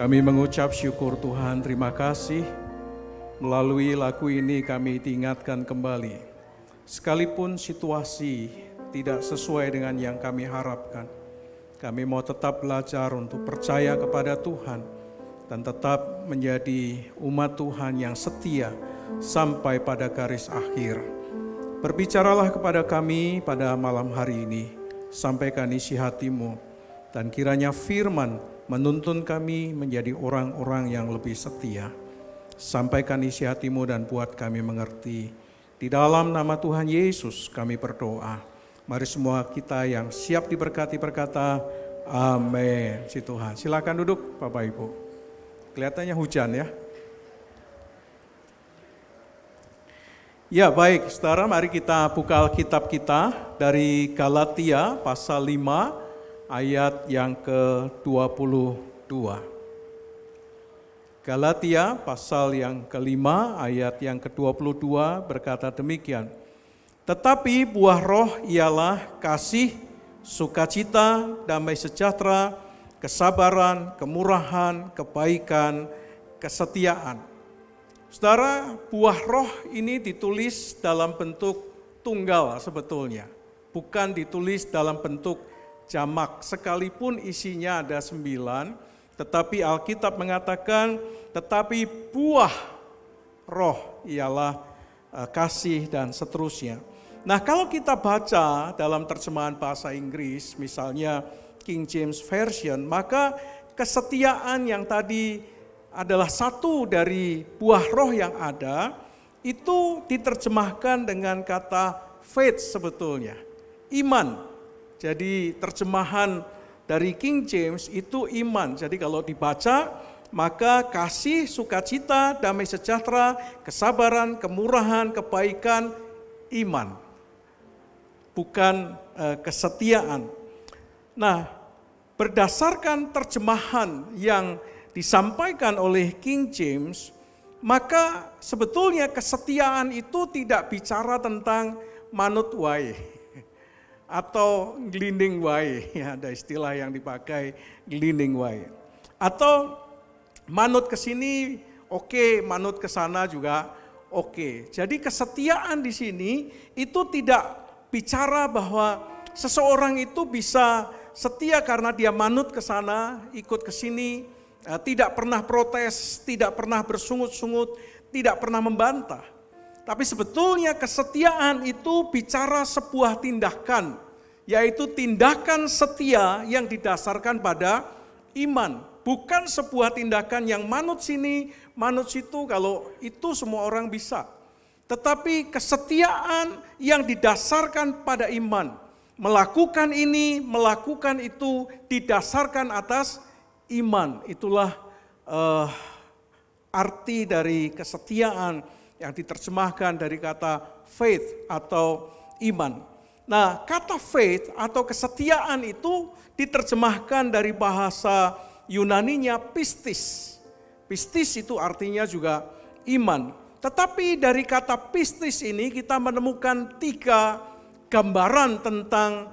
Kami mengucap syukur Tuhan, terima kasih. Melalui lagu ini kami diingatkan kembali. Sekalipun situasi tidak sesuai dengan yang kami harapkan, kami mau tetap belajar untuk percaya kepada Tuhan dan tetap menjadi umat Tuhan yang setia sampai pada garis akhir. Berbicaralah kepada kami pada malam hari ini, sampaikan isi hatimu, dan kiranya firman menuntun kami menjadi orang-orang yang lebih setia. Sampaikan isi hatimu dan buat kami mengerti. Di dalam nama Tuhan Yesus kami berdoa. Mari semua kita yang siap diberkati berkata, amin. Si Tuhan, silakan duduk Bapak Ibu. Kelihatannya hujan ya. Ya baik, saudara, mari kita buka Alkitab kita dari Galatia pasal 5 ayat yang ke-22. Galatia pasal yang ke-5 ayat yang ke-22 berkata demikian. Tetapi buah roh ialah kasih, sukacita, damai sejahtera, kesabaran, kemurahan, kebaikan, kesetiaan. Saudara, buah roh ini ditulis dalam bentuk tunggal sebetulnya. Bukan ditulis dalam bentuk jamak, sekalipun isinya ada 9, tetapi Alkitab mengatakan, tetapi buah roh ialah kasih dan seterusnya. Nah, kalau kita baca dalam terjemahan bahasa Inggris, misalnya King James Version, maka kesetiaan yang tadi adalah satu dari buah roh yang ada, itu diterjemahkan dengan kata faith sebetulnya, iman. Jadi terjemahan dari King James itu iman. Jadi kalau dibaca, maka kasih, sukacita, damai sejahtera, kesabaran, kemurahan, kebaikan, iman. Bukan kesetiaan. Nah, berdasarkan terjemahan yang disampaikan oleh King James, maka sebetulnya kesetiaan itu tidak bicara tentang manut wae atau glinding wae, ya, ada istilah yang dipakai glinding wae. Atau manut ke sini oke, manut ke sana juga oke. Jadi kesetiaan di sini itu tidak bicara bahwa seseorang itu bisa setia karena dia manut ke sana, ikut ke sini, tidak pernah protes, tidak pernah bersungut-sungut, tidak pernah membantah. Tapi sebetulnya kesetiaan itu bicara sebuah tindakan, yaitu tindakan setia yang didasarkan pada iman. Bukan sebuah tindakan yang manut sini, manut situ, kalau itu semua orang bisa. Tetapi kesetiaan yang didasarkan pada iman. Melakukan ini, melakukan itu didasarkan atas iman. Itulah arti dari kesetiaan yang diterjemahkan dari kata faith atau iman. Nah, kata faith atau kesetiaan itu diterjemahkan dari bahasa Yunaninya pistis. Pistis itu artinya juga iman. Tetapi dari kata pistis ini kita menemukan 3 gambaran tentang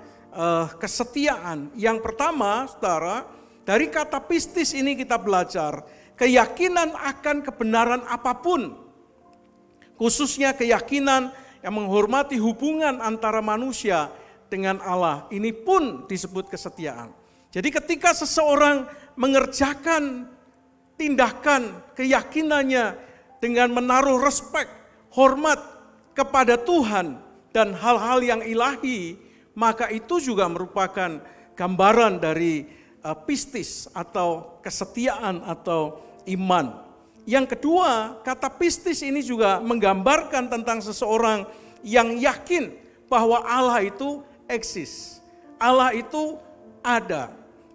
kesetiaan. Yang pertama, saudara, dari kata pistis ini kita belajar keyakinan akan kebenaran apapun. Khususnya keyakinan yang menghormati hubungan antara manusia dengan Allah. Ini pun disebut kesetiaan. Jadi ketika seseorang mengerjakan tindakan keyakinannya dengan menaruh respek, hormat kepada Tuhan dan hal-hal yang ilahi, maka itu juga merupakan gambaran dari pistis atau kesetiaan atau iman. Yang kedua, kata pistis ini juga menggambarkan tentang seseorang yang yakin bahwa Allah itu eksis. Allah itu ada.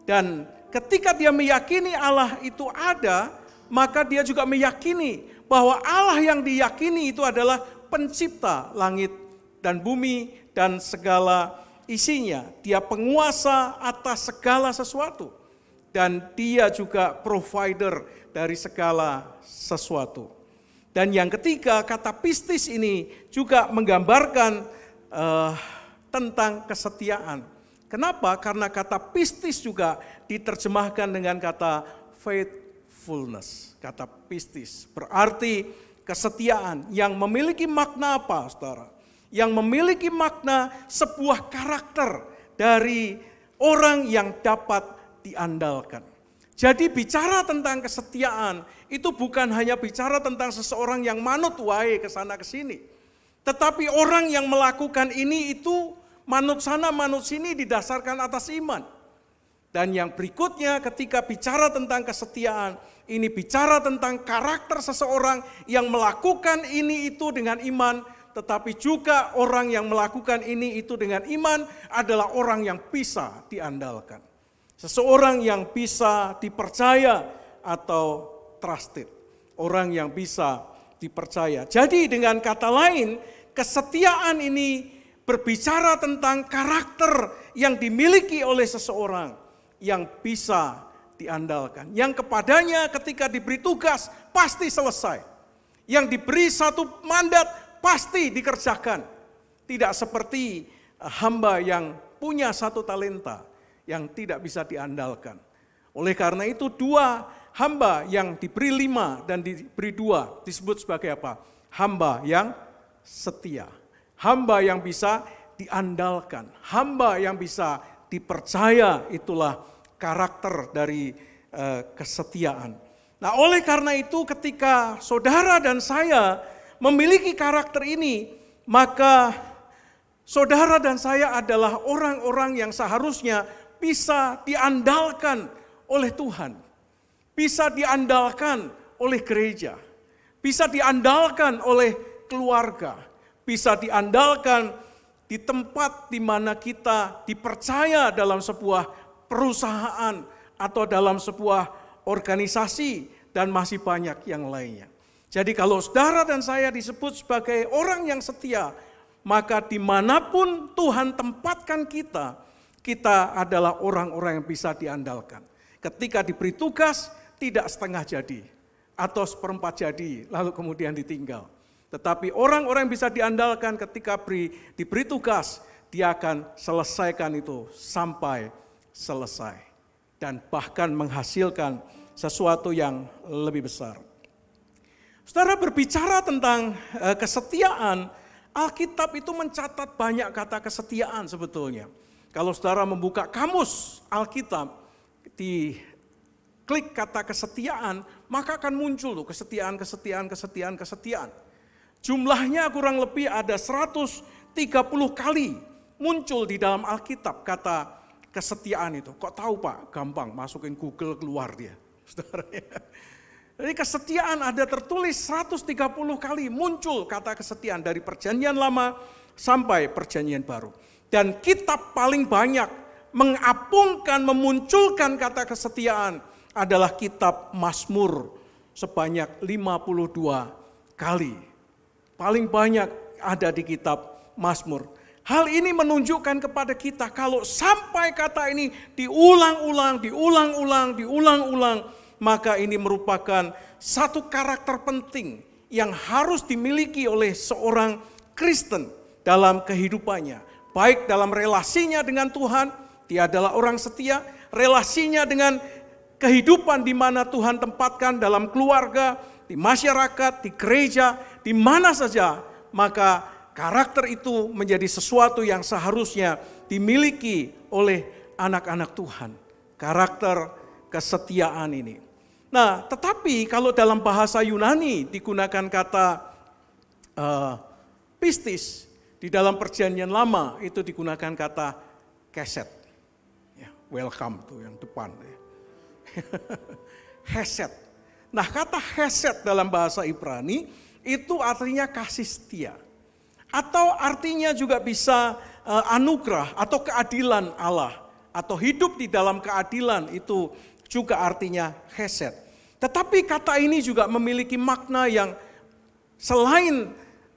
Dan ketika dia meyakini Allah itu ada, maka dia juga meyakini bahwa Allah yang diyakini itu adalah pencipta langit dan bumi dan segala isinya. Dia penguasa atas segala sesuatu. Dan dia juga provider dari segala sesuatu. Dan yang ketiga, kata pistis ini juga menggambarkan tentang kesetiaan. Kenapa? Karena kata pistis juga diterjemahkan dengan kata faithfulness. Kata pistis berarti kesetiaan yang memiliki makna apa, saudara? Yang memiliki makna sebuah karakter dari orang yang dapat diandalkan. Jadi bicara tentang kesetiaan itu bukan hanya bicara tentang seseorang yang manut wae ke sana ke sini. Tetapi orang yang melakukan ini itu manut sana manut sini didasarkan atas iman. Dan yang berikutnya ketika bicara tentang kesetiaan, ini bicara tentang karakter seseorang yang melakukan ini itu dengan iman, tetapi juga orang yang melakukan ini itu dengan iman adalah orang yang bisa diandalkan. Seseorang yang bisa dipercaya atau trusted. Orang yang bisa dipercaya. Jadi dengan kata lain, kesetiaan ini berbicara tentang karakter yang dimiliki oleh seseorang yang bisa diandalkan. Yang kepadanya ketika diberi tugas pasti selesai. Yang diberi satu mandat pasti dikerjakan. Tidak seperti hamba yang punya satu talenta yang tidak bisa diandalkan. Oleh karena itu dua hamba yang diberi 5 dan diberi 2 disebut sebagai apa? Hamba yang setia. Hamba yang bisa diandalkan. Hamba yang bisa dipercaya, itulah karakter dari kesetiaan. Nah oleh karena itu ketika saudara dan saya memiliki karakter ini, maka saudara dan saya adalah orang-orang yang seharusnya bisa diandalkan oleh Tuhan. Bisa diandalkan oleh gereja. Bisa diandalkan oleh keluarga. Bisa diandalkan di tempat di mana kita dipercaya dalam sebuah perusahaan atau dalam sebuah organisasi dan masih banyak yang lainnya. Jadi kalau saudara dan saya disebut sebagai orang yang setia, maka dimanapun Tuhan tempatkan kita, kita adalah orang-orang yang bisa diandalkan. Ketika diberi tugas, tidak setengah jadi atau seperempat jadi, lalu kemudian ditinggal. Tetapi orang-orang yang bisa diandalkan ketika diberi tugas, dia akan selesaikan itu sampai selesai. Dan bahkan menghasilkan sesuatu yang lebih besar. Saudara berbicara tentang kesetiaan, Alkitab itu mencatat banyak kata kesetiaan sebetulnya. Kalau saudara membuka kamus Alkitab, di klik kata kesetiaan, maka akan muncul tuh kesetiaan. Jumlahnya kurang lebih ada 130 kali muncul di dalam Alkitab kata kesetiaan itu. Kok tahu Pak? Gampang, masukin Google keluar dia. Saudara ya. Jadi kesetiaan ada tertulis 130 kali muncul kata kesetiaan dari Perjanjian Lama sampai Perjanjian Baru. Dan kitab paling banyak mengapungkan, memunculkan kata kesetiaan adalah kitab Mazmur sebanyak 52 kali. Paling banyak ada di kitab Mazmur. Hal ini menunjukkan kepada kita kalau sampai kata ini diulang-ulang, maka ini merupakan satu karakter penting yang harus dimiliki oleh seorang Kristen dalam kehidupannya. Baik dalam relasinya dengan Tuhan, dia adalah orang setia, relasinya dengan kehidupan di mana Tuhan tempatkan dalam keluarga, di masyarakat, di gereja, di mana saja, maka karakter itu menjadi sesuatu yang seharusnya dimiliki oleh anak-anak Tuhan. Karakter kesetiaan ini. Nah, tetapi kalau dalam bahasa Yunani digunakan kata pistis, di dalam Perjanjian Lama itu digunakan kata keset. Ya, welcome tuh yang depan. Heset. Nah kata heset dalam bahasa Ibrani itu artinya kasih setia. Atau artinya juga bisa anugerah atau keadilan Allah. Atau hidup di dalam keadilan itu juga artinya heset. Tetapi kata ini juga memiliki makna yang selain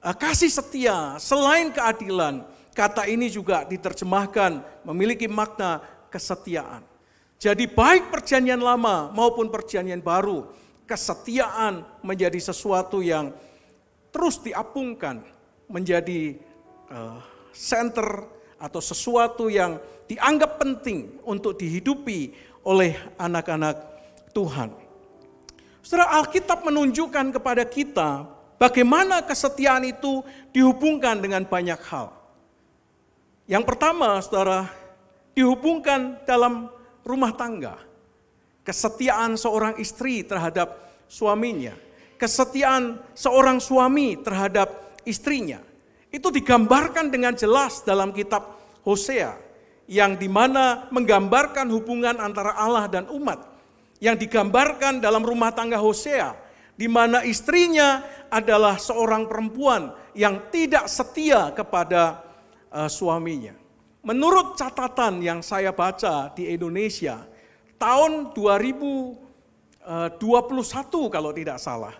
kasih setia, selain keadilan, kata ini juga diterjemahkan memiliki makna kesetiaan. Jadi baik Perjanjian Lama maupun Perjanjian Baru, kesetiaan menjadi sesuatu yang terus diapungkan, menjadi center atau sesuatu yang dianggap penting untuk dihidupi oleh anak-anak Tuhan. Saudara, Alkitab menunjukkan kepada kita bagaimana kesetiaan itu dihubungkan dengan banyak hal. Yang pertama, saudara, dihubungkan dalam rumah tangga. Kesetiaan seorang istri terhadap suaminya. Kesetiaan seorang suami terhadap istrinya. Itu digambarkan dengan jelas dalam kitab Hosea. Yang dimana menggambarkan hubungan antara Allah dan umat. Yang digambarkan dalam rumah tangga Hosea. Di mana istrinya adalah seorang perempuan yang tidak setia kepada suaminya. Menurut catatan yang saya baca di Indonesia, tahun 2021 kalau tidak salah,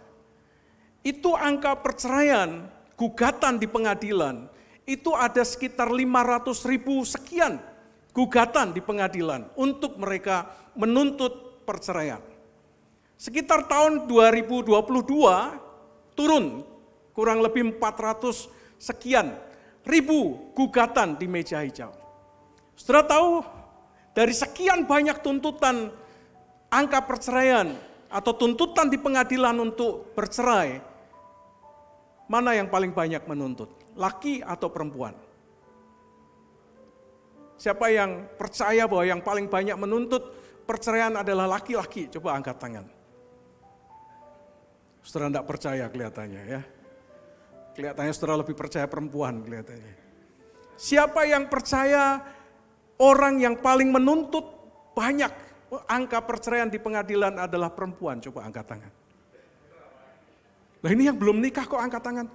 itu angka perceraian, gugatan di pengadilan, itu ada sekitar 500.000 sekian gugatan di pengadilan untuk mereka menuntut perceraian. Sekitar tahun 2022 turun kurang lebih 400 sekian ribu gugatan di meja hijau. Saudara tahu, dari sekian banyak tuntutan angka perceraian atau tuntutan di pengadilan untuk bercerai, mana yang paling banyak menuntut? Laki atau perempuan? Siapa yang percaya bahwa yang paling banyak menuntut perceraian adalah laki-laki? Coba angkat tangan. Saudara tidak percaya kelihatannya ya. Kelihatannya saudara lebih percaya perempuan kelihatannya. Siapa yang percaya orang yang paling menuntut banyak angka perceraian di pengadilan adalah perempuan? Coba angkat tangan. Nah ini yang belum nikah kok angkat tangan.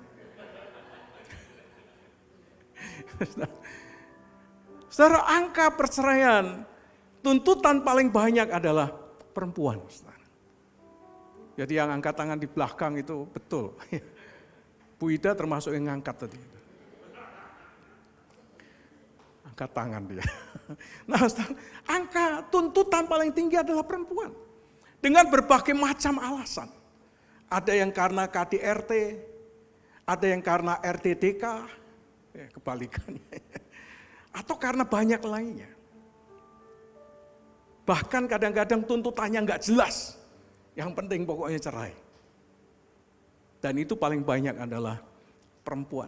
Saudara, angka perceraian, tuntutan paling banyak adalah perempuan. Saudara. Jadi yang angkat tangan di belakang itu betul. Bu Ida termasuk yang ngangkat tadi. Angkat tangan dia. Nah, angka tuntutan paling tinggi adalah perempuan. Dengan berbagai macam alasan. Ada yang karena KDRT, ada yang karena RTDK, kebalikannya. Atau karena banyak lainnya. Bahkan kadang-kadang tuntutannya nggak jelas. Yang penting pokoknya cerai. Dan itu paling banyak adalah perempuan.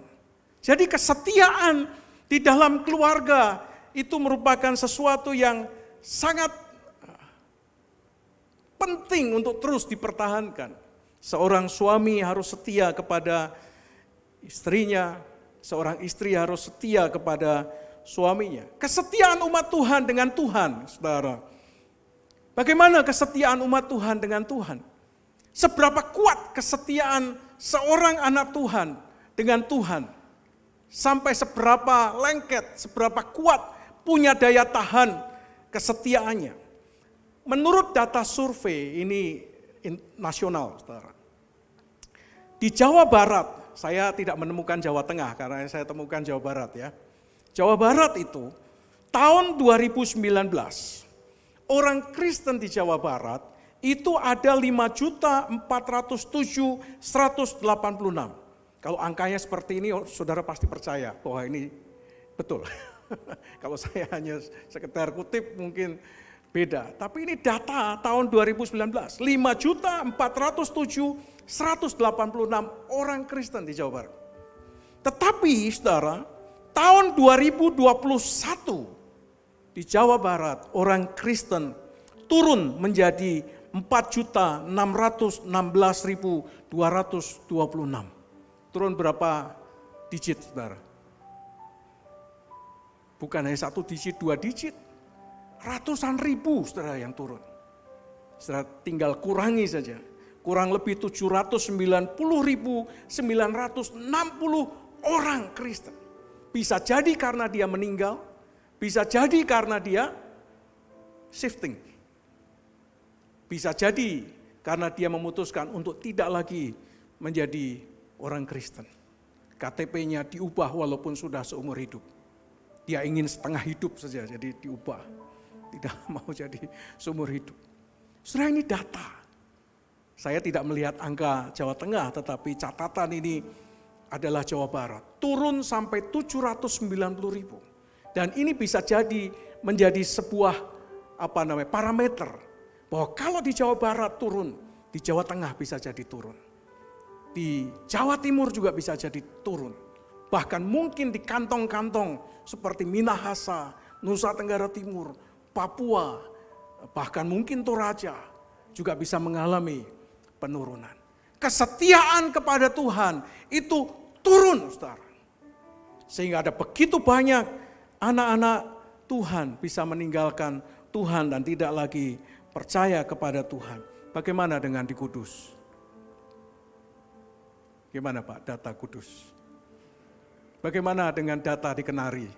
Jadi kesetiaan di dalam keluarga itu merupakan sesuatu yang sangat penting untuk terus dipertahankan. Seorang suami harus setia kepada istrinya, seorang istri harus setia kepada suaminya. Kesetiaan umat Tuhan dengan Tuhan, saudara. Bagaimana kesetiaan umat Tuhan dengan Tuhan? Seberapa kuat kesetiaan seorang anak Tuhan dengan Tuhan. Sampai seberapa lengket, seberapa kuat punya daya tahan kesetiaannya. Menurut data survei ini nasional, saudara. Di Jawa Barat, saya tidak menemukan Jawa Tengah karena saya temukan Jawa Barat ya. Jawa Barat itu tahun 2019, orang Kristen di Jawa Barat itu ada 5.407.186. Kalau angkanya seperti ini, saudara pasti percaya bahwa ini betul. Kalau saya hanya sekedar kutip mungkin beda. Tapi ini data tahun 2019, 5.407.186 orang Kristen di Jawa Barat. Tetapi saudara, tahun 2021 di Jawa Barat orang Kristen turun menjadi 4.616.226. Turun berapa digit, saudara? Bukan hanya 1 digit, 2 digit. Ratusan ribu, saudara, yang turun. Saudara tinggal kurangi saja. Kurang lebih 790.960 orang Kristen. Bisa jadi karena dia meninggal, bisa jadi karena dia shifting. Bisa jadi karena dia memutuskan untuk tidak lagi menjadi orang Kristen. KTP-nya diubah walaupun sudah seumur hidup. Dia ingin setengah hidup saja, jadi diubah. Tidak mau jadi seumur hidup. Saudara, ini data. Saya tidak melihat angka Jawa Tengah, tetapi catatan ini adalah Jawa Barat. Turun sampai 790.000. Dan ini bisa jadi menjadi sebuah parameter. Bahwa kalau di Jawa Barat turun Di Jawa Tengah bisa jadi turun. Di Jawa Timur juga bisa jadi turun. Bahkan mungkin di kantong-kantong seperti Minahasa, Nusa Tenggara Timur, Papua, bahkan mungkin Toraja juga bisa mengalami penurunan. Kesetiaan kepada Tuhan itu turun, saudara. Sehingga ada begitu banyak anak-anak Tuhan bisa meninggalkan Tuhan dan tidak lagi percaya kepada Tuhan. Bagaimana dengan di Kudus? Gimana Pak data Kudus? Bagaimana dengan data di Kenari?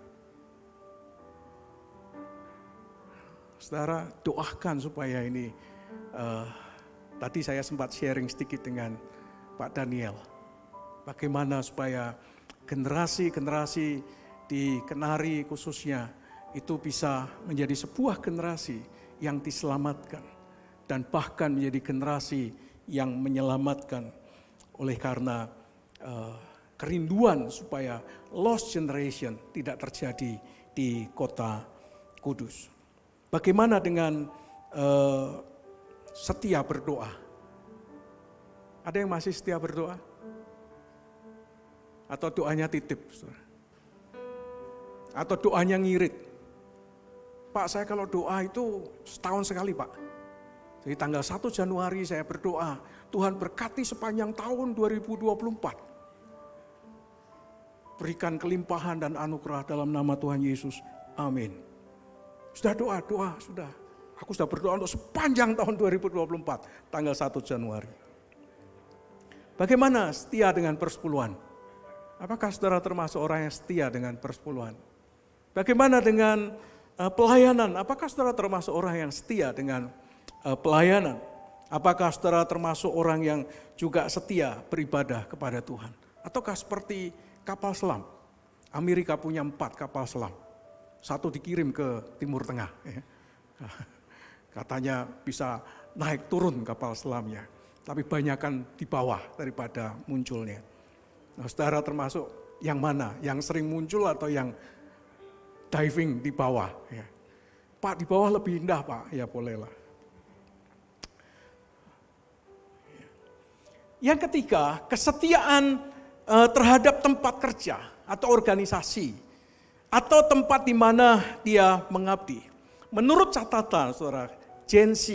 Saudara, doakan supaya ini, tadi saya sempat sharing sedikit dengan Pak Daniel. Bagaimana supaya generasi-generasi di Kenari khususnya itu bisa menjadi sebuah generasi yang diselamatkan. Dan bahkan menjadi generasi yang menyelamatkan oleh karena kerinduan supaya lost generation tidak terjadi di kota Kudus. Bagaimana dengan setia berdoa? Ada yang masih setia berdoa? Atau doanya titip? Atau doanya ngirit? Pak, saya kalau doa itu setahun sekali Pak. Jadi tanggal 1 Januari saya berdoa, Tuhan berkati sepanjang tahun 2024. Berikan kelimpahan dan anugerah dalam nama Tuhan Yesus. Amin. Sudah doa, sudah. Aku sudah berdoa untuk sepanjang tahun 2024, tanggal 1 Januari. Bagaimana setia dengan persepuluhan? Apakah saudara termasuk orang yang setia dengan persepuluhan? Bagaimana dengan pelayanan? Apakah saudara termasuk orang yang setia dengan pelayanan? Apakah saudara termasuk orang yang juga setia beribadah kepada Tuhan? Ataukah seperti kapal selam? Amerika punya 4 kapal selam. 1 dikirim ke Timur Tengah. Katanya bisa naik turun kapal selamnya. Tapi banyakkan di bawah daripada munculnya. Nah, saudara termasuk yang mana? Yang sering muncul atau yang diving di bawah? Ya. Pak, di bawah lebih indah Pak. Ya bolehlah. Yang ketiga, kesetiaan terhadap tempat kerja atau organisasi atau tempat di mana dia mengabdi. Menurut catatan saudara, Gen Z,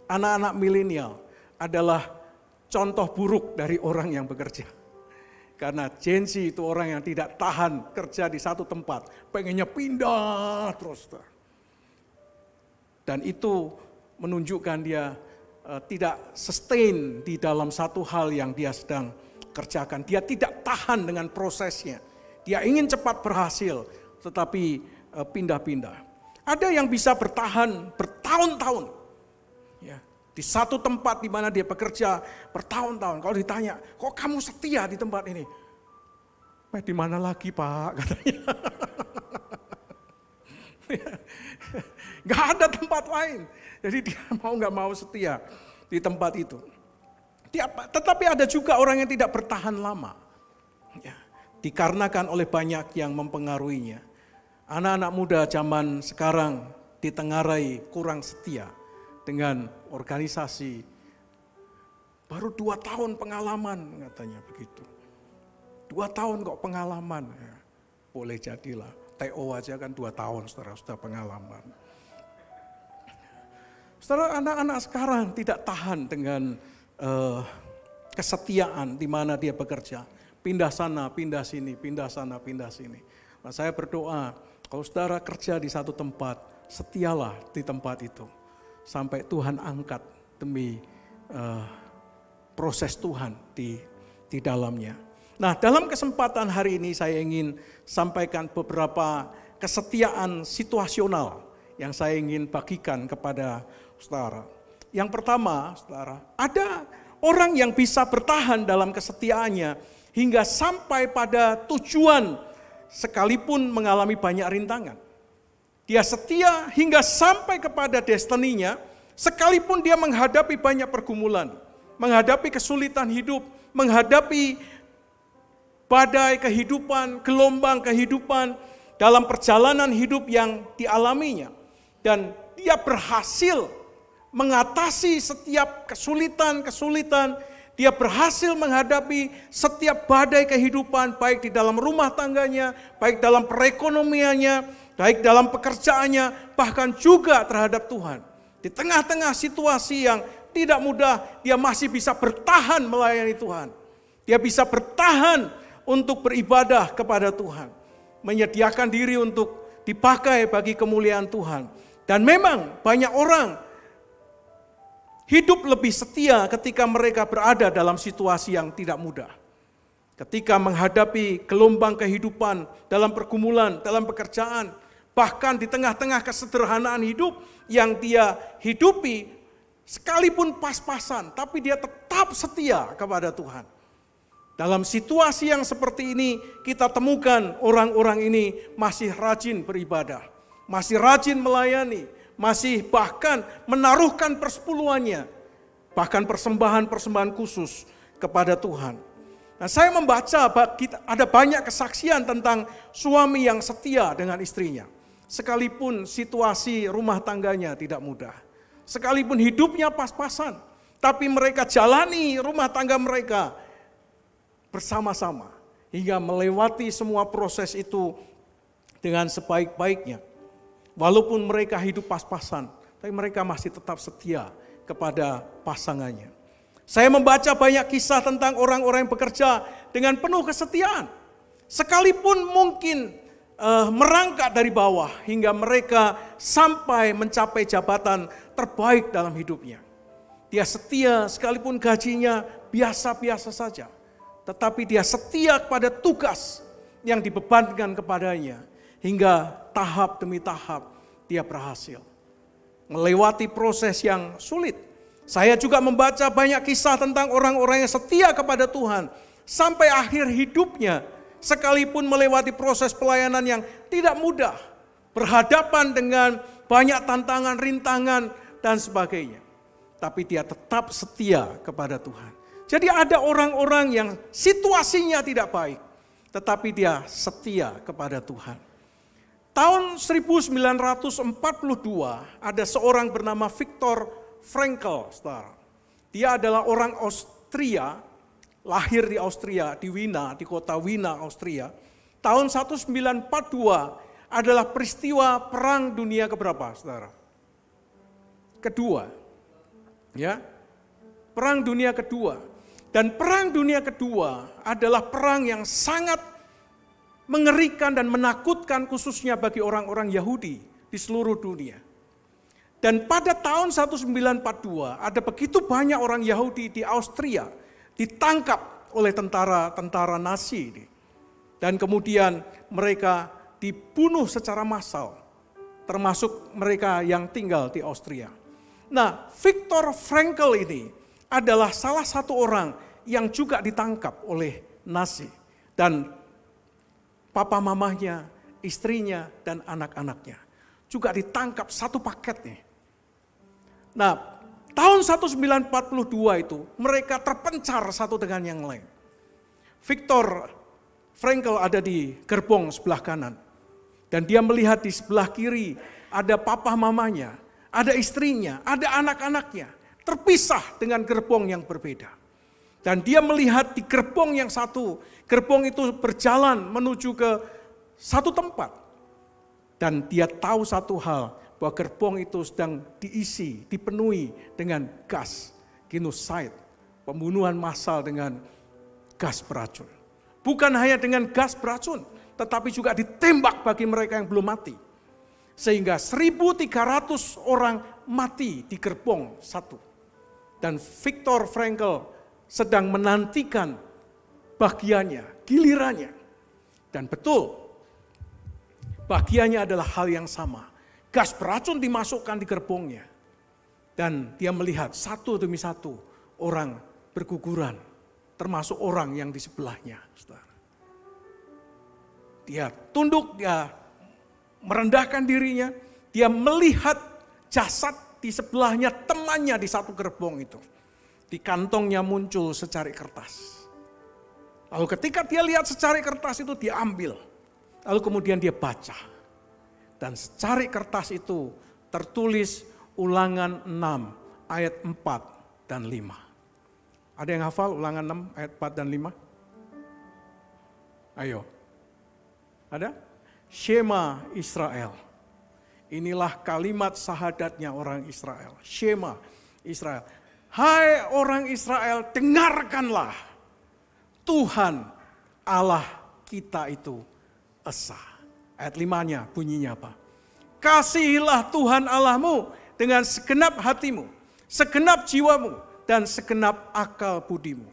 anak-anak milenial adalah contoh buruk dari orang yang bekerja. Karena Gen Z itu orang yang tidak tahan kerja di satu tempat, pengennya pindah terus. Dan itu menunjukkan dia tidak sustain di dalam satu hal yang dia sedang kerjakan. Dia tidak tahan dengan prosesnya. Dia ingin cepat berhasil, tetapi pindah-pindah. Ada yang bisa bertahan bertahun-tahun. Ya, di satu tempat di mana dia bekerja bertahun-tahun. Kalau ditanya, kok kamu setia di tempat ini? Di mana lagi Pak? Katanya. Gak ada tempat lain. Jadi dia mau gak mau setia di tempat itu. Tetapi ada juga orang yang tidak bertahan lama. Ya, dikarenakan oleh banyak yang mempengaruhinya. Anak-anak muda zaman sekarang ditengarai kurang setia dengan organisasi. Baru 2 tahun pengalaman katanya begitu. 2 tahun kok pengalaman. Ya, boleh jadilah. TO aja kan 2 tahun saudara sudah pengalaman. Saudara, anak-anak sekarang tidak tahan dengan kesetiaan di mana dia bekerja. Pindah sana, pindah sini, pindah sana, pindah sini. Nah, saya berdoa, kalau saudara kerja di satu tempat, setialah di tempat itu. Sampai Tuhan angkat demi proses Tuhan di dalamnya. Nah, dalam kesempatan hari ini saya ingin sampaikan beberapa kesetiaan situasional yang saya ingin bagikan kepada saudara. Yang pertama, saudara, ada orang yang bisa bertahan dalam kesetiaannya hingga sampai pada tujuan sekalipun mengalami banyak rintangan. Dia setia hingga sampai kepada destininya sekalipun dia menghadapi banyak pergumulan, menghadapi kesulitan hidup, menghadapi badai kehidupan, gelombang kehidupan dalam perjalanan hidup yang dialaminya. Dan dia berhasil mengatasi setiap kesulitan-kesulitan. Dia berhasil menghadapi setiap badai kehidupan, baik di dalam rumah tangganya, baik dalam perekonomiannya, baik dalam pekerjaannya, bahkan juga terhadap Tuhan. Di tengah-tengah situasi yang tidak mudah, dia masih bisa bertahan melayani Tuhan. Dia bisa bertahan untuk beribadah kepada Tuhan. Menyediakan diri untuk dipakai bagi kemuliaan Tuhan. Dan memang banyak orang hidup lebih setia ketika mereka berada dalam situasi yang tidak mudah. Ketika menghadapi gelombang kehidupan, dalam pergumulan, dalam pekerjaan, bahkan di tengah-tengah kesederhanaan hidup yang dia hidupi, sekalipun pas-pasan, tapi dia tetap setia kepada Tuhan. Dalam situasi yang seperti ini, kita temukan orang-orang ini masih rajin beribadah, masih rajin melayani, masih bahkan menaruhkan persepuluhannya, bahkan persembahan-persembahan khusus kepada Tuhan. Nah, saya membaca ada banyak kesaksian tentang suami yang setia dengan istrinya. Sekalipun situasi rumah tangganya tidak mudah, sekalipun hidupnya pas-pasan, tapi mereka jalani rumah tangga mereka bersama-sama hingga melewati semua proses itu dengan sebaik-baiknya. Walaupun mereka hidup pas-pasan, tapi mereka masih tetap setia kepada pasangannya. Saya membaca banyak kisah tentang orang-orang yang bekerja dengan penuh kesetiaan. Sekalipun mungkin merangkak dari bawah hingga mereka sampai mencapai jabatan terbaik dalam hidupnya. Dia setia sekalipun gajinya biasa-biasa saja. Tetapi dia setia kepada tugas yang dibebankan kepadanya. Hingga tahap demi tahap dia berhasil melewati proses yang sulit. Saya juga membaca banyak kisah tentang orang-orang yang setia kepada Tuhan. Sampai akhir hidupnya, sekalipun melewati proses pelayanan yang tidak mudah. Berhadapan dengan banyak tantangan, rintangan, dan sebagainya. Tapi dia tetap setia kepada Tuhan. Jadi ada orang-orang yang situasinya tidak baik, tetapi dia setia kepada Tuhan. Tahun 1942 ada seorang bernama Viktor Frankl, saudara. Dia adalah orang Austria, lahir di Austria, di Wina, di kota Wina, Austria. Tahun 1942 adalah peristiwa Perang Dunia keberapa, saudara? Kedua, ya, Perang Dunia Kedua. Dan Perang Dunia Kedua adalah perang yang sangat mengerikan dan menakutkan khususnya bagi orang-orang Yahudi di seluruh dunia. Dan pada tahun 1942 ada begitu banyak orang Yahudi di Austria ditangkap oleh tentara-tentara Nazi ini. Dan kemudian mereka dibunuh secara massal, termasuk mereka yang tinggal di Austria. Nah, Viktor Frankl ini adalah salah satu orang yang juga ditangkap oleh Nazi. Dan papa mamahnya, istrinya, dan anak-anaknya juga ditangkap satu paket nih. Nah, tahun 1942 itu mereka terpencar satu dengan yang lain. Viktor Frankl ada di gerbong sebelah kanan. Dan dia melihat di sebelah kiri ada papa mamanya, ada istrinya, ada anak-anaknya. Terpisah dengan gerbong yang berbeda. Dan dia melihat di gerbong yang satu, gerbong itu berjalan menuju ke satu tempat. Dan dia tahu satu hal, bahwa gerbong itu sedang diisi, dipenuhi dengan gas, genocide, pembunuhan massal dengan gas beracun. Bukan hanya dengan gas beracun, tetapi juga ditembak bagi mereka yang belum mati. Sehingga 1.300 orang mati di gerbong satu. Dan Viktor Frankl sedang menantikan bagiannya, gilirannya. Dan betul, bagiannya adalah hal yang sama. Gas beracun dimasukkan di gerbongnya. Dan dia melihat satu demi satu orang berguguran, termasuk orang yang di sebelahnya. Dia tunduk, dia merendahkan dirinya, dia melihat jasad di sebelahnya temannya di satu gerbong itu. Di kantongnya muncul secari kertas. Lalu ketika dia lihat secari kertas itu dia ambil. Lalu kemudian dia baca. Dan secari kertas itu tertulis Ulangan 6 ayat 4 dan 5. Ada yang hafal Ulangan 6 ayat 4 dan 5? Ayo. Ada? Shema Israel. Inilah kalimat syahadatnya orang Israel. Shema Israel. Hai orang Israel, dengarkanlah. Tuhan Allah kita itu esa. Ayat 5-nya bunyinya apa? Kasihilah Tuhan Allahmu dengan segenap hatimu, segenap jiwamu, dan segenap akal budimu.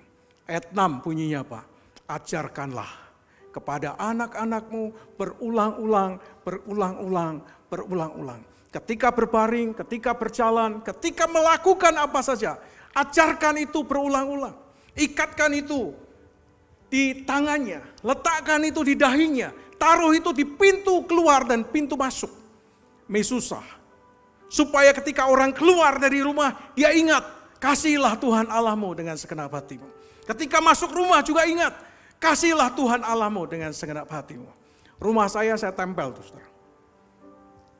Ayat 6 bunyinya apa? Ajarkanlah kepada anak-anakmu berulang-ulang, ketika berbaring, ketika berjalan, ketika melakukan apa saja, ajarkan itu berulang-ulang. Ikatkan itu di tangannya, letakkan itu di dahinya, taruh itu di pintu keluar dan pintu masuk. Mesusah. Supaya ketika orang keluar dari rumah, dia ingat, kasihilah Tuhan Allahmu dengan segenap hatimu. Ketika masuk rumah juga ingat, kasihilah Tuhan Allahmu dengan segenap hatimu. Rumah saya tempel tuh, saudara.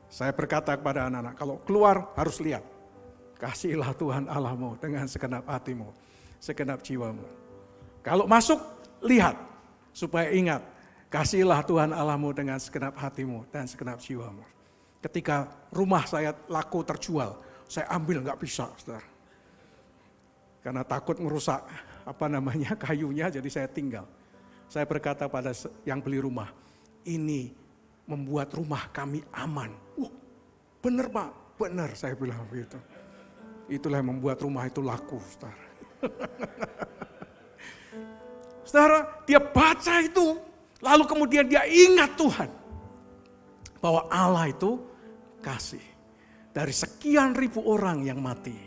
Saya berkata kepada anak-anak, kalau keluar harus lihat. Kasihilah Tuhan Allahmu dengan segenap hatimu, segenap jiwamu. Kalau masuk, lihat. Supaya ingat, kasihilah Tuhan Allahmu dengan segenap hatimu dan segenap jiwamu. Ketika rumah saya laku terjual, saya ambil nggak bisa, saudara. Karena takut merusak kayunya, jadi saya tinggal. Saya berkata pada yang beli rumah, ini membuat rumah kami aman. Benar Pak, benar saya bilang begitu. Itulah yang membuat rumah itu laku, saudara. Saudara, dia baca itu, lalu kemudian dia ingat Tuhan. Bahwa Allah itu kasih. Dari sekian ribu orang yang mati,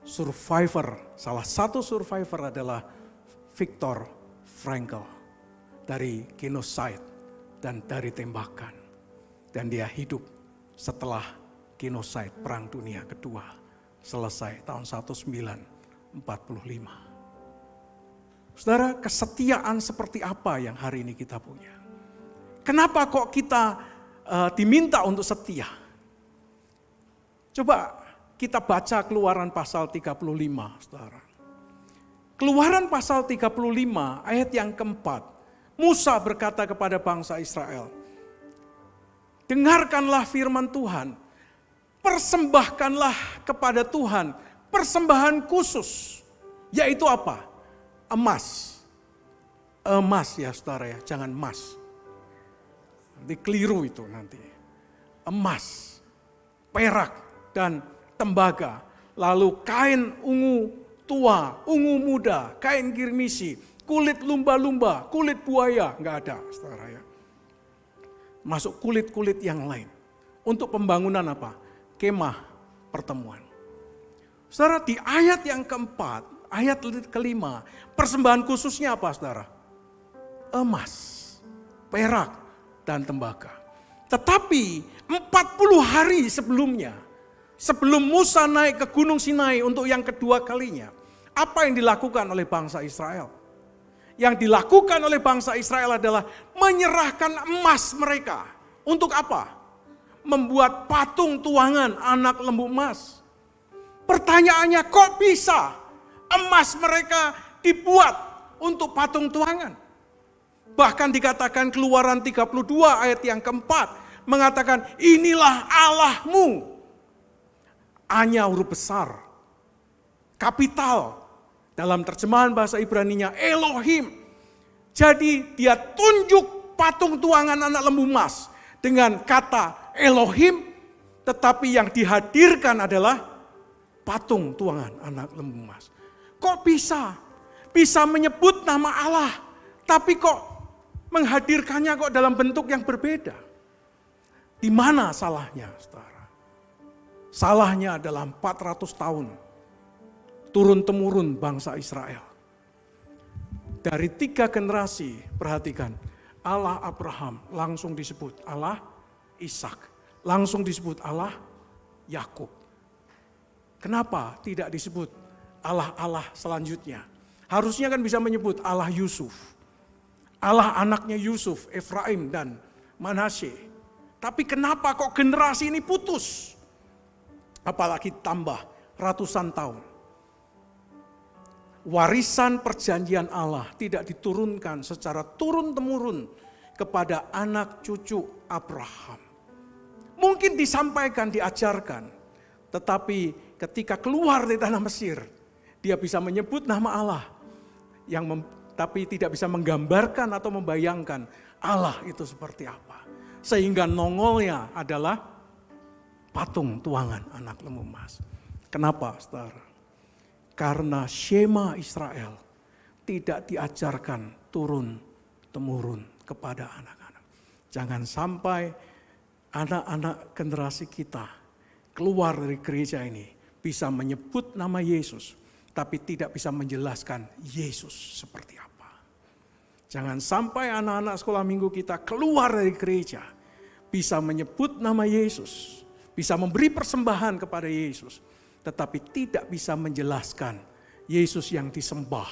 salah satu survivor adalah Viktor Frankl. Dari genocide dan dari tembakan. Dan dia hidup setelah genocide Perang Dunia Kedua selesai tahun 1945. Saudara, kesetiaan seperti apa yang hari ini kita punya? Kenapa kok kita diminta untuk setia? Coba kita baca Keluaran pasal 35, saudara. Keluaran pasal 35 ayat yang keempat. Musa berkata kepada bangsa Israel, dengarkanlah firman Tuhan, persembahkanlah kepada Tuhan persembahan khusus, yaitu apa? Emas. Emas ya saudara ya, jangan emas. Nanti keliru itu nanti. Emas, perak, dan tembaga. Lalu kain ungu tua, ungu muda, kain girmisi, kulit lumba-lumba, kulit buaya. Enggak ada saudara ya. Masuk kulit-kulit yang lain. Untuk pembangunan apa? Kemah pertemuan. Saudara, di ayat yang keempat, ayat kelima, persembahan khususnya apa saudara? Emas, perak, dan tembaga. Tetapi 40 hari sebelumnya, sebelum Musa naik ke Gunung Sinai untuk yang kedua kalinya, apa yang dilakukan oleh bangsa Israel? Yang dilakukan oleh bangsa Israel adalah menyerahkan emas mereka. Untuk apa? Membuat patung tuangan anak lembu emas. Pertanyaannya, kok bisa emas mereka dibuat untuk patung tuangan? Bahkan dikatakan Keluaran 32 ayat yang keempat, mengatakan inilah Allahmu. A-nya huruf besar, kapital, dalam terjemahan bahasa Ibraninya Elohim. Jadi dia tunjuk patung tuangan anak lembu emas dengan kata Elohim, tetapi yang dihadirkan adalah patung tuangan anak lembu emas. Kok bisa? Bisa menyebut nama Allah, tapi kok menghadirkannya kok dalam bentuk yang berbeda? Di mana salahnya, saudara? Salahnya adalah 400 tahun turun-temurun bangsa Israel. Dari 3 generasi, perhatikan, Allah Abraham langsung disebut Allah Ishak, langsung disebut Allah Yakub. Kenapa tidak disebut Allah-Allah selanjutnya? Harusnya kan bisa menyebut Allah Yusuf, Allah anaknya Yusuf, Efraim dan Manasye. Tapi kenapa kok generasi ini putus? Apalagi tambah ratusan tahun. Warisan perjanjian Allah tidak diturunkan secara turun-temurun kepada anak cucu Abraham. Mungkin disampaikan, diajarkan, tetapi ketika keluar dari tanah Mesir, dia bisa menyebut nama Allah, tapi tidak bisa menggambarkan atau membayangkan Allah itu seperti apa. Sehingga nongolnya adalah patung tuangan anak lembu emas. Kenapa, saudara? Karena Shema Israel tidak diajarkan turun-temurun kepada anak-anak. Jangan sampai anak-anak generasi kita keluar dari gereja ini bisa menyebut nama Yesus, tapi tidak bisa menjelaskan Yesus seperti apa. Jangan sampai anak-anak sekolah minggu kita keluar dari gereja bisa menyebut nama Yesus, bisa memberi persembahan kepada Yesus, tetapi tidak bisa menjelaskan Yesus yang disembah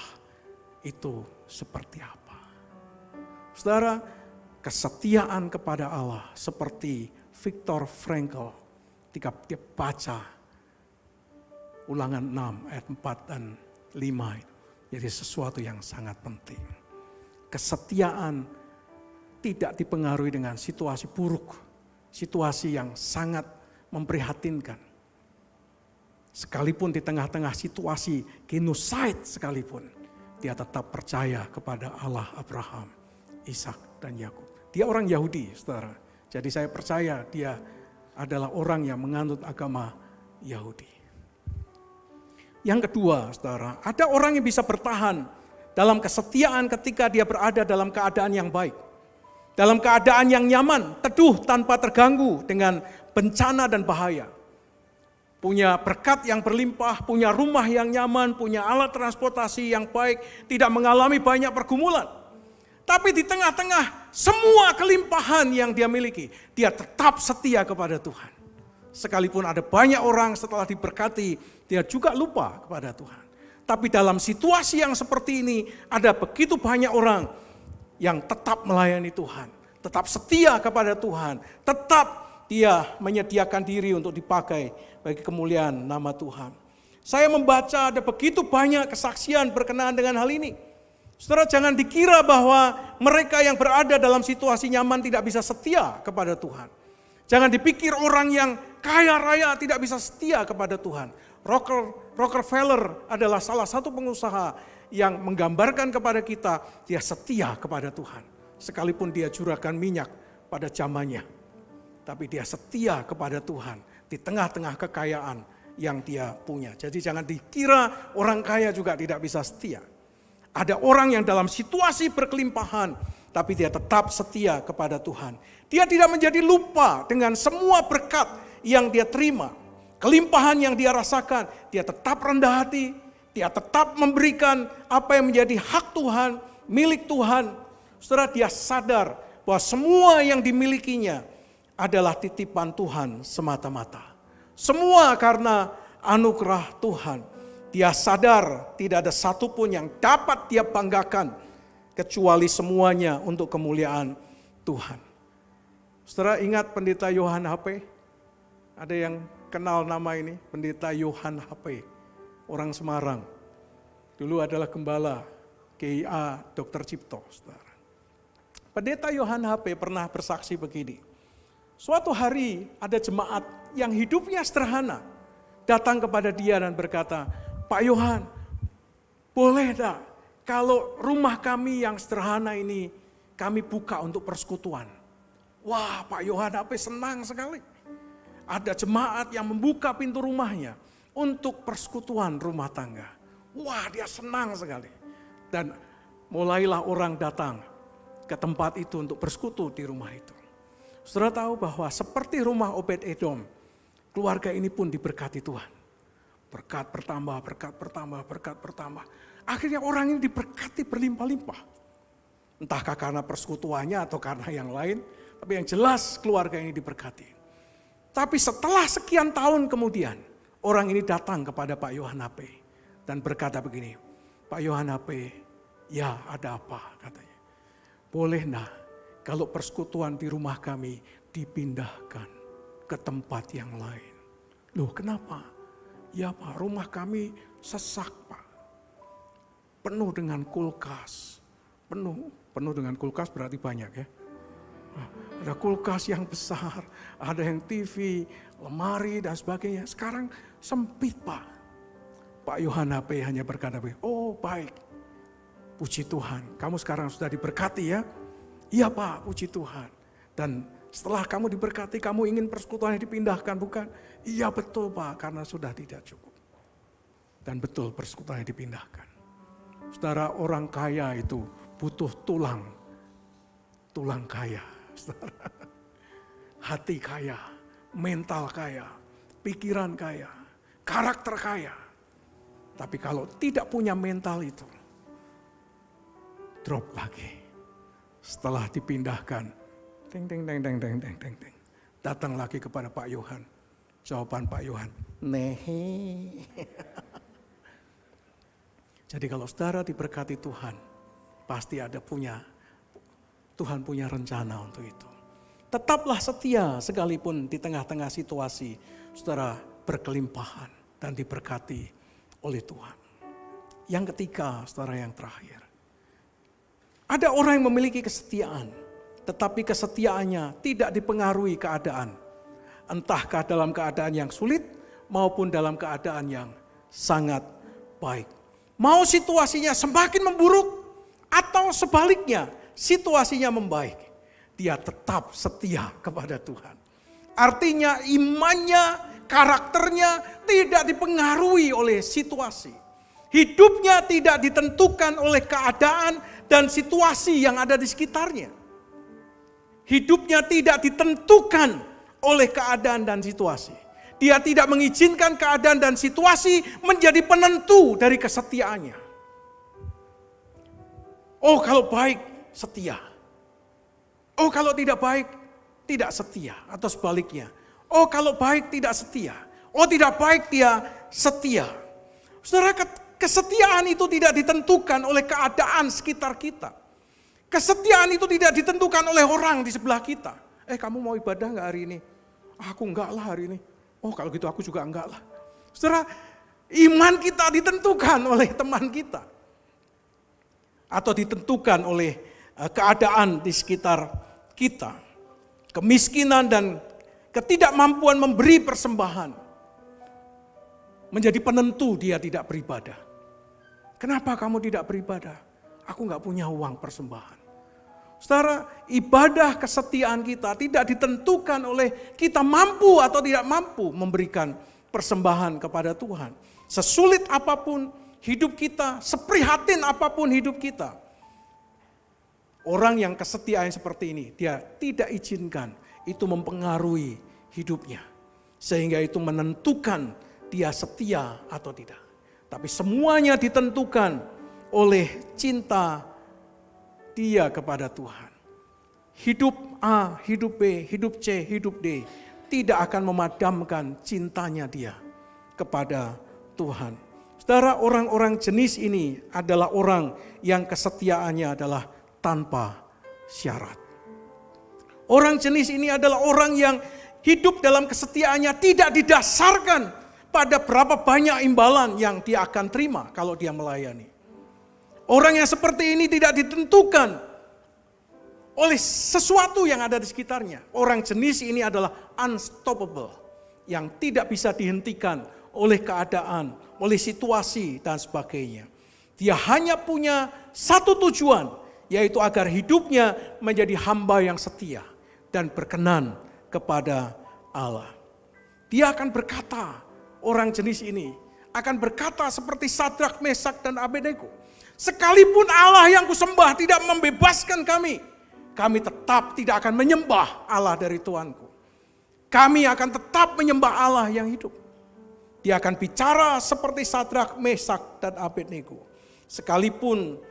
itu seperti apa. Saudara, kesetiaan kepada Allah seperti Viktor Frankl ketika dia baca Ulangan 6 ayat 4 dan 5, jadi sesuatu yang sangat penting. Kesetiaan tidak dipengaruhi dengan situasi buruk, situasi yang sangat memprihatinkan. Sekalipun di tengah-tengah situasi genocide sekalipun, dia tetap percaya kepada Allah Abraham, Ishak dan Yakub. Dia orang Yahudi, saudara. Jadi saya percaya dia adalah orang yang menganut agama Yahudi. Yang kedua, saudara, ada orang yang bisa bertahan dalam kesetiaan ketika dia berada dalam keadaan yang baik. Dalam keadaan yang nyaman, teduh tanpa terganggu dengan bencana dan bahaya. Punya berkat yang berlimpah, punya rumah yang nyaman, punya alat transportasi yang baik, tidak mengalami banyak pergumulan. Tapi di tengah-tengah semua kelimpahan yang dia miliki, dia tetap setia kepada Tuhan. Sekalipun ada banyak orang setelah diberkati, dia juga lupa kepada Tuhan. Tapi dalam situasi yang seperti ini, ada begitu banyak orang yang tetap melayani Tuhan, tetap setia kepada Tuhan, tetap dia menyediakan diri untuk dipakai bagi kemuliaan nama Tuhan. Saya membaca ada begitu banyak kesaksian berkenaan dengan hal ini. Saudara, jangan dikira bahwa mereka yang berada dalam situasi nyaman tidak bisa setia kepada Tuhan. Jangan dipikir orang yang kaya raya tidak bisa setia kepada Tuhan. Rockefeller adalah salah satu pengusaha yang menggambarkan kepada kita dia setia kepada Tuhan. Sekalipun dia curahkan minyak pada zamannya. Tapi dia setia kepada Tuhan di tengah-tengah kekayaan yang dia punya. Jadi jangan dikira orang kaya juga tidak bisa setia. Ada orang yang dalam situasi berkelimpahan, tapi dia tetap setia kepada Tuhan. Dia tidak menjadi lupa dengan semua berkat yang dia terima. Kelimpahan yang dia rasakan, dia tetap rendah hati. Dia tetap memberikan apa yang menjadi hak Tuhan, milik Tuhan. Saudara, dia sadar bahwa semua yang dimilikinya adalah titipan Tuhan semata-mata. Semua karena anugerah Tuhan. Dia sadar tidak ada satupun yang dapat dia banggakan kecuali semuanya untuk kemuliaan Tuhan. Saudara ingat pendeta Yohan HP? Ada yang kenal nama ini? Pendeta Yohan HP, orang Semarang. Dulu adalah gembala GIA Dr. Cipto. Saudara. Pendeta Yohan HP pernah bersaksi begini. Suatu hari ada jemaat yang hidupnya sederhana datang kepada dia dan berkata, Pak Yohan, boleh tak kalau rumah kami yang sederhana ini kami buka untuk persekutuan? Wah, Pak Yohan HP senang sekali. Ada jemaat yang membuka pintu rumahnya untuk persekutuan rumah tangga. Wah, dia senang sekali. Dan mulailah orang datang ke tempat itu untuk bersekutu di rumah itu. Saudara tahu bahwa seperti rumah Obed-Edom, keluarga ini pun diberkati Tuhan. Berkat bertambah, berkat bertambah, berkat bertambah. Akhirnya orang ini diberkati berlimpah-limpah. Entahkah karena persekutuannya atau karena yang lain, tapi yang jelas keluarga ini diberkati. Tapi setelah sekian tahun kemudian, orang ini datang kepada Pak Yohan HP dan berkata begini, Pak Yohan HP, ya ada apa katanya. Boleh enggak kalau persekutuan di rumah kami dipindahkan ke tempat yang lain. Loh kenapa? Ya Pak, rumah kami sesak Pak. Penuh dengan kulkas. Penuh dengan kulkas berarti banyak ya. Ada kulkas yang besar, ada yang TV, lemari dan sebagainya. Sekarang sempit Pak. Pak Yohana P hanya berkata, oh baik, puji Tuhan. Kamu sekarang sudah diberkati ya. Iya Pak, puji Tuhan. Dan setelah kamu diberkati, kamu ingin persekutuannya dipindahkan bukan? Iya betul Pak, karena sudah tidak cukup. Dan betul persekutuannya dipindahkan. Saudara, orang kaya itu butuh tulang kaya. Saudara. Hati kaya, mental kaya, pikiran kaya, karakter kaya. Tapi kalau tidak punya mental itu, drop lagi. Setelah dipindahkan, datang lagi kepada Pak Yohan. Jawaban Pak Yohan, nehe. Jadi kalau saudara diberkati Tuhan, pasti Tuhan punya rencana untuk itu. Tetaplah setia sekalipun di tengah-tengah situasi saudara berkelimpahan dan diberkati oleh Tuhan. Yang ketiga, saudara, yang terakhir. Ada orang yang memiliki kesetiaan, tetapi kesetiaannya tidak dipengaruhi keadaan. Entahkah dalam keadaan yang sulit maupun dalam keadaan yang sangat baik. Mau situasinya semakin memburuk atau sebaliknya situasinya membaik, dia tetap setia kepada Tuhan. Artinya imannya, karakternya tidak dipengaruhi oleh situasi. Hidupnya tidak ditentukan oleh keadaan dan situasi yang ada di sekitarnya. Hidupnya tidak ditentukan oleh keadaan dan situasi. Dia tidak mengizinkan keadaan dan situasi menjadi penentu dari kesetiaannya. Oh kalau baik, setia. Oh kalau tidak baik, tidak setia. Atau sebaliknya. Oh kalau baik tidak setia. Oh tidak baik dia setia. Saudara, kesetiaan itu tidak ditentukan oleh keadaan sekitar kita. Kesetiaan itu tidak ditentukan oleh orang di sebelah kita. Kamu mau ibadah gak hari ini? Aku enggak lah hari ini. Oh kalau gitu aku juga enggak lah. Saudara, iman kita ditentukan oleh teman kita. Atau ditentukan oleh keadaan di sekitar kita. Kemiskinan dan ketidakmampuan memberi persembahan menjadi penentu dia tidak beribadah. Kenapa kamu tidak beribadah? Aku gak punya uang persembahan. Saudara, ibadah kesetiaan kita tidak ditentukan oleh kita mampu atau tidak mampu memberikan persembahan kepada Tuhan. Sesulit apapun hidup kita, seprihatin apapun hidup kita. Orang yang kesetiaan seperti ini, dia tidak izinkan itu mempengaruhi hidupnya. Sehingga itu menentukan dia setia atau tidak. Tapi semuanya ditentukan oleh cinta dia kepada Tuhan. Hidup A, hidup B, hidup C, hidup D tidak akan memadamkan cintanya dia kepada Tuhan. Saudara, orang-orang jenis ini adalah orang yang kesetiaannya adalah tanpa syarat. Orang jenis ini adalah orang yang hidup dalam kesetiaannya tidak didasarkan pada berapa banyak imbalan yang dia akan terima kalau dia melayani. Orang yang seperti ini tidak ditentukan oleh sesuatu yang ada di sekitarnya. Orang jenis ini adalah unstoppable, yang tidak bisa dihentikan oleh keadaan, oleh situasi dan sebagainya. Dia hanya punya satu tujuan, yaitu agar hidupnya menjadi hamba yang setia dan berkenan kepada Allah. Dia akan berkata, orang jenis ini akan berkata seperti Sadrak, Mesak dan Abednego. Sekalipun Allah yang kusembah tidak membebaskan kami tetap tidak akan menyembah Allah dari Tuanku. Kami akan tetap menyembah Allah yang hidup. Dia akan bicara seperti Sadrak, Mesak dan Abednego. Sekalipun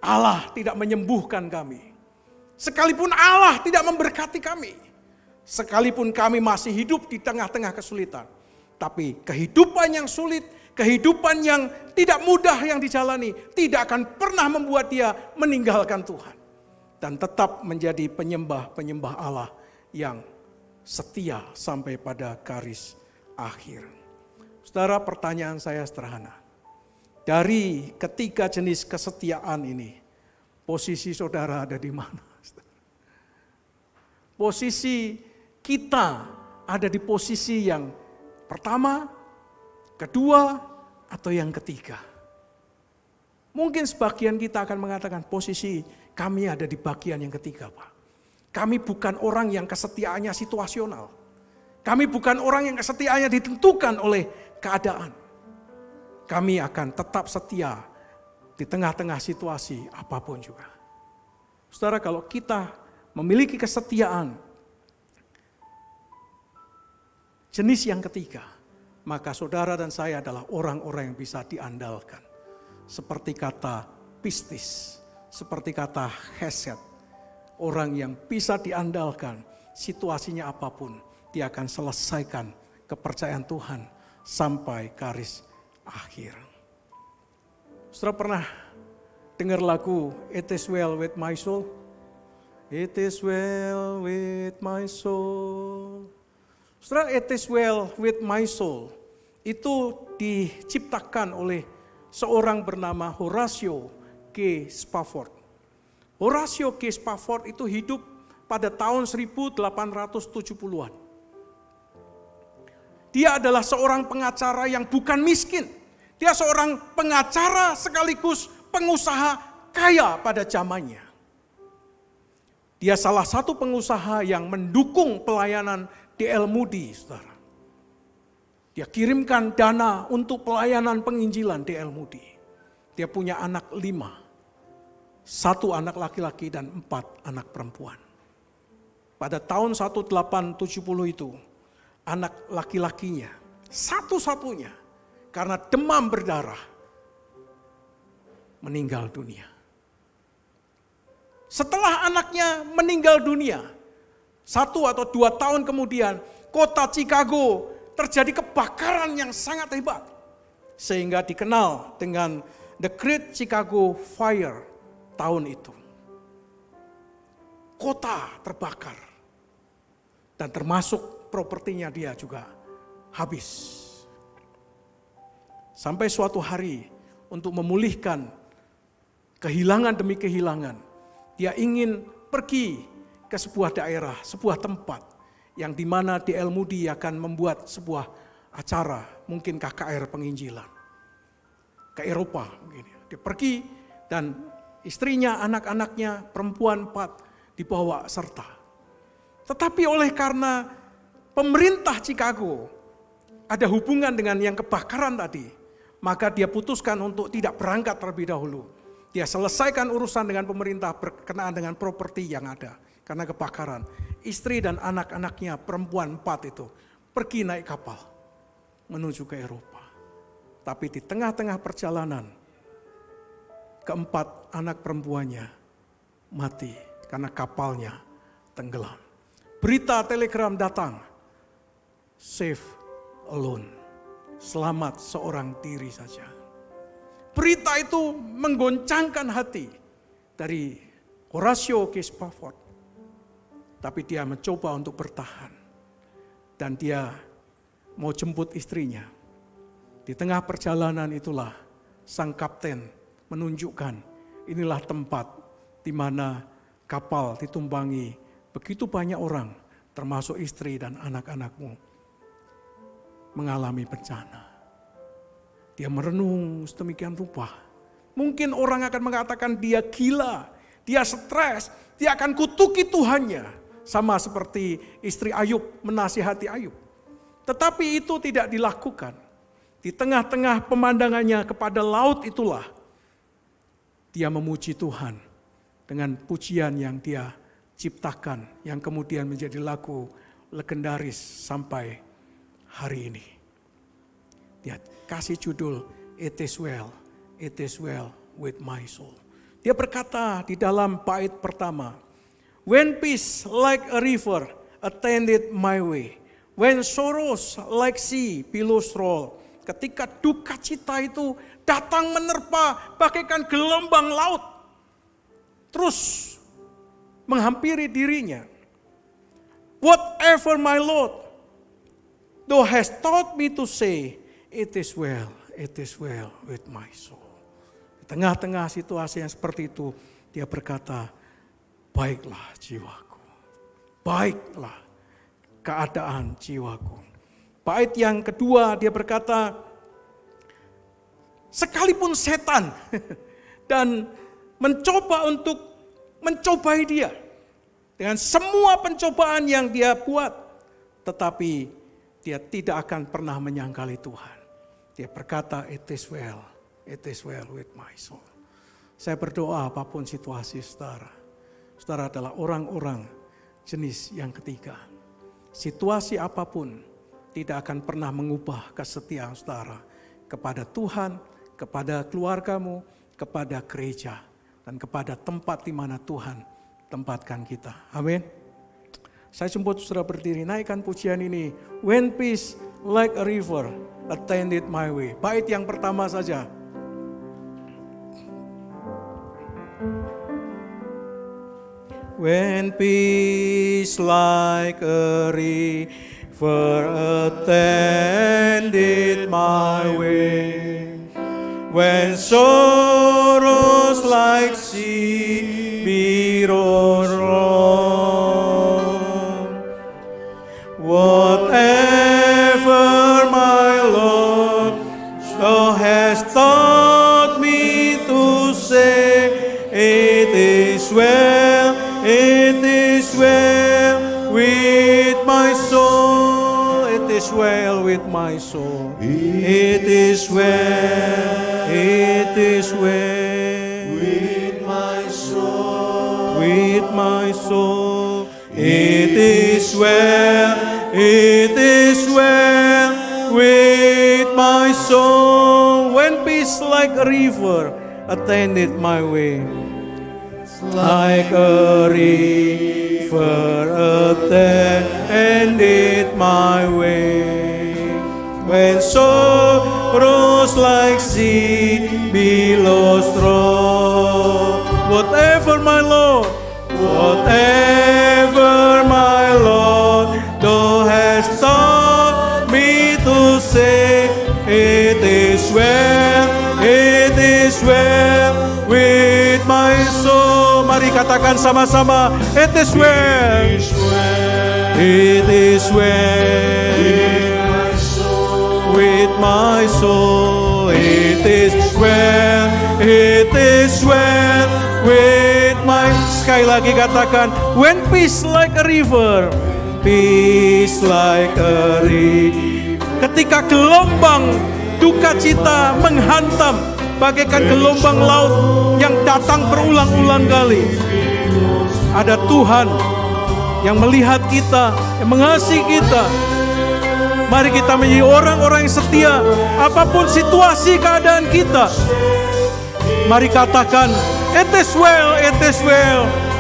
Allah tidak menyembuhkan kami, sekalipun Allah tidak memberkati kami, sekalipun kami masih hidup di tengah-tengah kesulitan, tapi kehidupan yang sulit, kehidupan yang tidak mudah yang dijalani tidak akan pernah membuat dia meninggalkan Tuhan. Dan tetap menjadi penyembah-penyembah Allah yang setia sampai pada garis akhir. Saudara, pertanyaan saya sederhana. Dari ketiga jenis kesetiaan ini, posisi saudara ada di mana? Posisi kita ada di posisi yang pertama, kedua, atau yang ketiga. Mungkin sebagian kita akan mengatakan posisi kami ada di bagian yang ketiga, Pak. Kami bukan orang yang kesetiaannya situasional. Kami bukan orang yang kesetiaannya ditentukan oleh keadaan. Kami akan tetap setia di tengah-tengah situasi apapun juga. Saudara, kalau kita memiliki kesetiaan jenis yang ketiga, maka saudara dan saya adalah orang-orang yang bisa diandalkan. Seperti kata pistis, seperti kata hesed. Orang yang bisa diandalkan, situasinya apapun, dia akan selesaikan kepercayaan Tuhan sampai garis akhir. Saudara pernah dengar lagu It Is Well With My Soul? It is well with my soul. Saudara, It Is Well With My Soul itu diciptakan oleh seorang bernama Horatio G. Spafford. Horatio G. Spafford itu hidup pada tahun 1870-an. Dia adalah seorang pengacara yang bukan miskin. Dia seorang pengacara sekaligus pengusaha kaya pada zamannya. Dia salah satu pengusaha yang mendukung pelayanan D.L. Moody, saudara. Dia kirimkan dana untuk pelayanan penginjilan D.L. Moody. Dia punya anak 5. 1 anak laki-laki dan 4 anak perempuan. Pada tahun 1870 itu, anak laki-lakinya, satu-satunya, karena demam berdarah, meninggal dunia. Setelah anaknya meninggal dunia, 1 atau 2 tahun kemudian, kota Chicago terjadi kebakaran yang sangat hebat. Sehingga dikenal dengan The Great Chicago Fire tahun itu. Kota terbakar. Dan termasuk propertinya dia juga habis. Sampai suatu hari untuk memulihkan kehilangan demi kehilangan, dia ingin pergi ke sebuah daerah, sebuah tempat yang dimana D.L. Moody akan membuat sebuah acara, mungkin KKR penginjilan ke Eropa. Dia pergi dan istrinya, anak-anaknya, perempuan 4 dibawa serta. Tetapi oleh karena pemerintah Chicago ada hubungan dengan yang kebakaran tadi, maka dia putuskan untuk tidak berangkat terlebih dahulu. Dia selesaikan urusan dengan pemerintah berkenaan dengan properti yang ada. Karena kebakaran. Istri dan anak-anaknya perempuan 4 itu pergi naik kapal menuju ke Eropa. Tapi di tengah-tengah perjalanan, keempat anak perempuannya mati karena kapalnya tenggelam. Berita telegram datang, save alone, selamat seorang diri saja. Berita itu menggoncangkan hati dari Horatio G. Spafford. Tapi dia mencoba untuk bertahan. Dan dia mau jemput istrinya. Di tengah perjalanan itulah sang kapten menunjukkan inilah tempat di mana kapal ditumpangi begitu banyak orang, termasuk istri dan anak-anakmu, mengalami bencana. Dia merenung sedemikian rupa. Mungkin orang akan mengatakan dia gila, dia stres, dia akan kutuki Tuhannya. Sama seperti istri Ayub menasihati Ayub. Tetapi itu tidak dilakukan. Di tengah-tengah pemandangannya kepada laut itulah, dia memuji Tuhan dengan pujian yang dia ciptakan, yang kemudian menjadi lagu legendaris sampai hari ini. Dia kasih judul It Is Well With My Soul. Dia berkata di dalam bait pertama, when peace like a river attended my way, when sorrows like sea billows roll, ketika duka cita itu datang menerpa bagaikan gelombang laut, terus menghampiri dirinya. Whatever my Lord, thou hast taught me to say, it is well with my soul. Di tengah-tengah situasi yang seperti itu, dia berkata, baiklah jiwaku, baiklah keadaan jiwaku. Bait yang kedua dia berkata, sekalipun setan dan mencoba untuk mencobai dia dengan semua pencobaan yang dia buat, tetapi dia tidak akan pernah menyangkali Tuhan. Dia berkata, it is well with my soul. Saya berdoa apapun situasi saudara, saudara adalah orang-orang jenis yang ketiga. Situasi apapun tidak akan pernah mengubah kesetiaan saudara kepada Tuhan, kepada keluargamu, kepada gereja, dan kepada tempat di mana Tuhan tempatkan kita. Amin. Saya jemput saudara berdiri, naikkan pujian ini. When peace like a river attended my way. Bait yang pertama saja. When peace like a river attended my way, when sorrows like sea beat on wrong, whatever my Lord thou hast taught me to say, it is well with my soul. It is well with my soul. It is well with my soul. With my soul. It is well with my soul. When peace like a river attended my way, like a river attended my way, when sorrows like sea billows roll, whatever my Lord, thou hast taught me to say, it is well with my soul. Mari katakan sama-sama, it is well. It is well with my soul. It is well with my. Sekali lagi katakan, when peace like a river, peace like a river. Ketika gelombang duka cita menghantam, bagaikan gelombang laut yang datang berulang-ulang kali, ada Tuhan yang melihat kita, yang mengasihi kita. Mari kita menjadi orang-orang yang setia apapun situasi keadaan kita. Mari katakan, it is well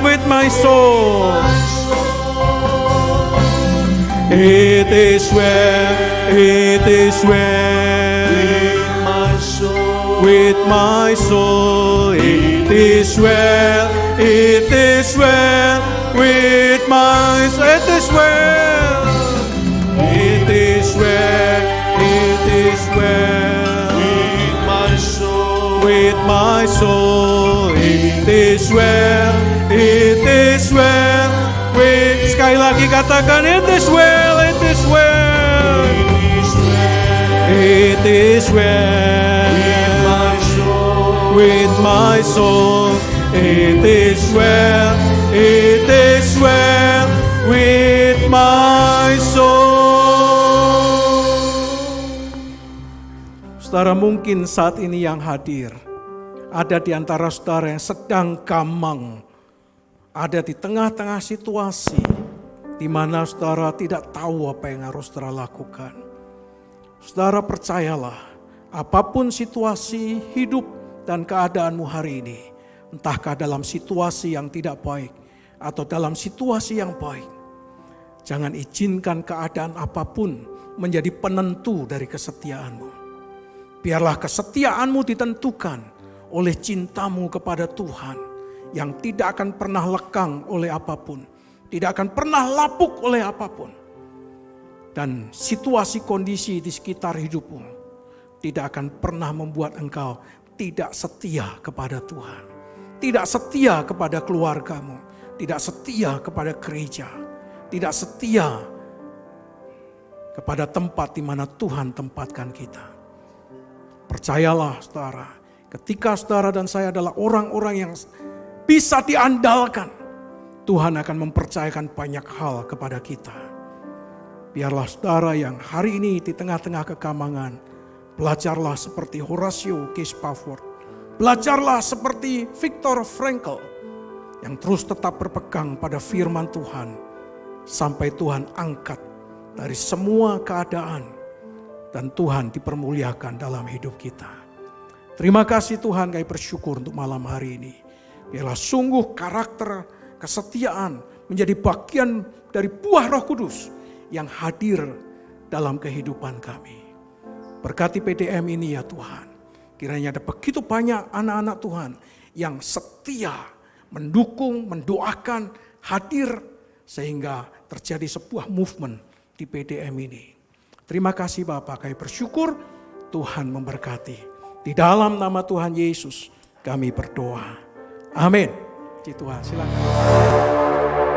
with my soul. It is well with my soul. It is well with my soul. It is well with my soul. With my soul. It is well with. Sekali lagi katakan, it is well with my soul. It is well with my soul. Saudara, mungkin saat ini yang hadir ada di antara saudara yang sedang gamang, ada di tengah-tengah situasi di mana saudara tidak tahu apa yang harus saudara lakukan. Saudara percayalah, apapun situasi hidup dan keadaanmu hari ini, entahkah dalam situasi yang tidak baik atau dalam situasi yang baik, jangan izinkan keadaan apapun menjadi penentu dari kesetiaanmu. Biarlah kesetiaanmu ditentukan oleh cintamu kepada Tuhan yang tidak akan pernah lekang oleh apapun, tidak akan pernah lapuk oleh apapun. Dan situasi kondisi di sekitar hidupmu tidak akan pernah membuat engkau tidak setia kepada Tuhan. Tidak setia kepada keluargamu, tidak setia kepada gereja, tidak setia kepada tempat di mana Tuhan tempatkan kita. Percayalah saudara, ketika saudara dan saya adalah orang-orang yang bisa diandalkan, Tuhan akan mempercayakan banyak hal kepada kita. Biarlah saudara yang hari ini di tengah-tengah kekamangan, belajarlah seperti Horatio Spafford, belajarlah seperti Viktor Frankl, yang terus tetap berpegang pada firman Tuhan, sampai Tuhan angkat dari semua keadaan, dan Tuhan dipermuliakan dalam hidup kita. Terima kasih Tuhan, kami bersyukur untuk malam hari ini. Biarlah sungguh karakter kesetiaan menjadi bagian dari buah Roh Kudus yang hadir dalam kehidupan kami. Berkati PDM ini ya Tuhan. Kiranya ada begitu banyak anak-anak Tuhan yang setia, mendukung, mendoakan, hadir, sehingga terjadi sebuah movement di PDM ini. Terima kasih Bapak, kami bersyukur Tuhan memberkati. Di dalam nama Tuhan Yesus kami berdoa. Amin. Puji Tuhan, silakan.